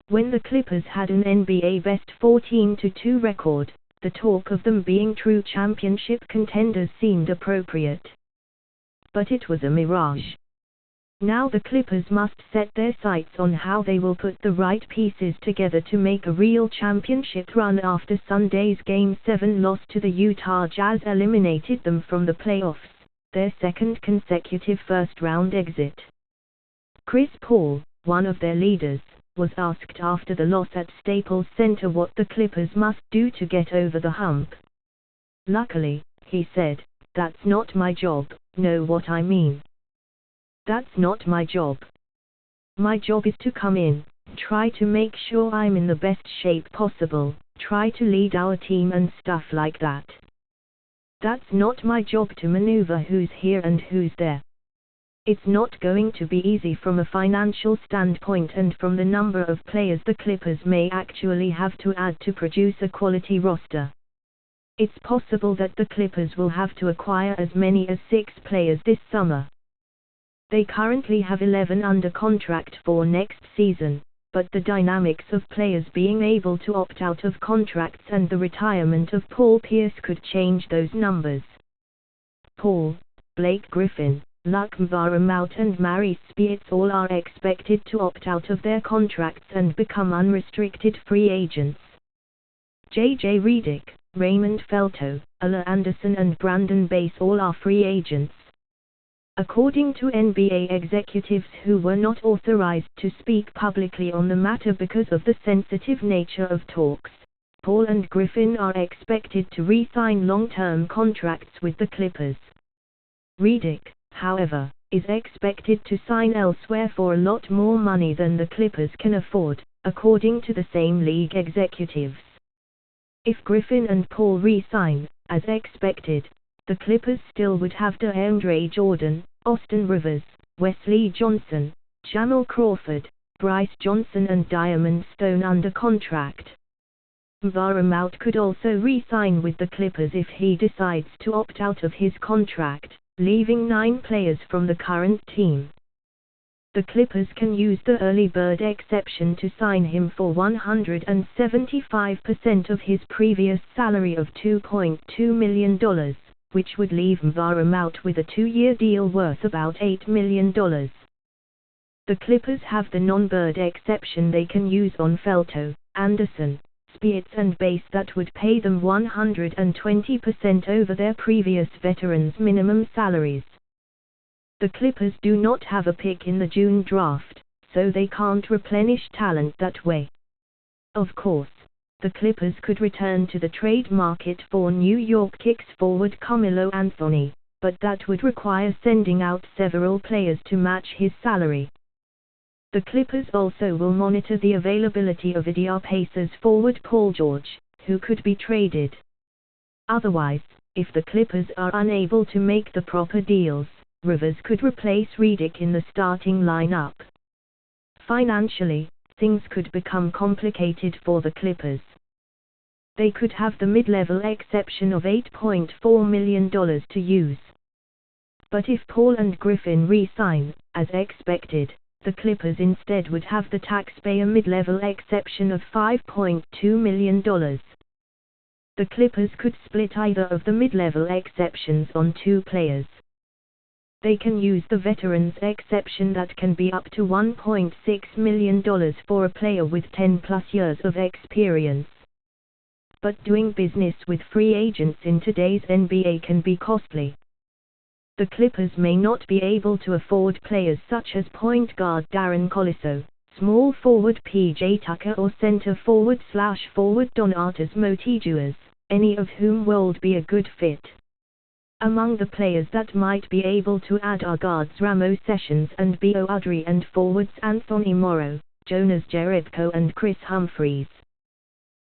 When the Clippers had an NBA best 14-2 record, the talk of them being true championship contenders seemed appropriate. But it was a mirage. Now the Clippers must set their sights on how they will put the right pieces together to make a real championship run after Sunday's Game 7 loss to the Utah Jazz eliminated them from the playoffs, their second consecutive first-round exit. Chris Paul, one of their leaders, was asked after the loss at Staples Center what the Clippers must do to get over the hump. "Luckily," he said, "that's not my job, know what I mean? That's not my job. My job is to come in, try to make sure I'm in the best shape possible, try to lead our team and stuff like that. That's not my job to maneuver who's here and who's there. It's not going to be easy from a financial standpoint and from the number of players the Clippers may actually have to add to produce a quality roster. It's possible that the Clippers will have to acquire as many as 6 players this summer. They currently have 11 under contract for next season, but the dynamics of players being able to opt out of contracts and the retirement of Paul Pierce could change those numbers. Paul, Blake Griffin, Luc Mbah a Moute and Maurice Speights all are expected to opt out of their contracts and become unrestricted free agents. J.J. Redick, Raymond Felto, Ala Anderson and Brandon Bass all are free agents. According to NBA executives who were not authorized to speak publicly on the matter because of the sensitive nature of talks, Paul and Griffin are expected to re-sign long-term contracts with the Clippers. Redick, however, is expected to sign elsewhere for a lot more money than the Clippers can afford, according to the same league executives. If Griffin and Paul re-sign, as expected, the Clippers still would have DeAndre Jordan, Austin Rivers, Wesley Johnson, Jamal Crawford, Bryce Johnson and Diamond Stone under contract. Mbah a Moute could also re-sign with the Clippers if he decides to opt out of his contract, leaving 9 players from the current team. The Clippers can use the early bird exception to sign him for 175% of his previous salary of $2.2 million. Which would leave Mbah a Moute with a 2-year deal worth about $8 million. The Clippers have the non-bird exception they can use on Felto, Anderson, Speights and Bass that would pay them 120% over their previous veterans' minimum salaries. The Clippers do not have a pick in the June draft, so they can't replenish talent that way. Of course, the Clippers could return to the trade market for New York Knicks forward Carmelo Anthony, but that would require sending out several players to match his salary. The Clippers also will monitor the availability of Indiana Pacers forward Paul George, who could be traded. Otherwise, if the Clippers are unable to make the proper deals, Rivers could replace Redick in the starting lineup. Financially, things could become complicated for the Clippers. They could have the mid-level exception of $8.4 million to use. But if Paul and Griffin re-sign, as expected, the Clippers instead would have the taxpayer mid-level exception of $5.2 million. The Clippers could split either of the mid-level exceptions on 2 players. They can use the veterans exception that can be up to $1.6 million for a player with 10+ years of experience. But doing business with free agents in today's NBA can be costly. The Clippers may not be able to afford players such as point guard Darren Collison, small forward PJ Tucker or center forward/forward Donatas Motiejuas, any of whom would be a good fit. Among the players that might be able to add are guards Ramo Sessions and Bo Udrih and forwards Anthony Morrow, Jonas Jerebko and Chris Humphries.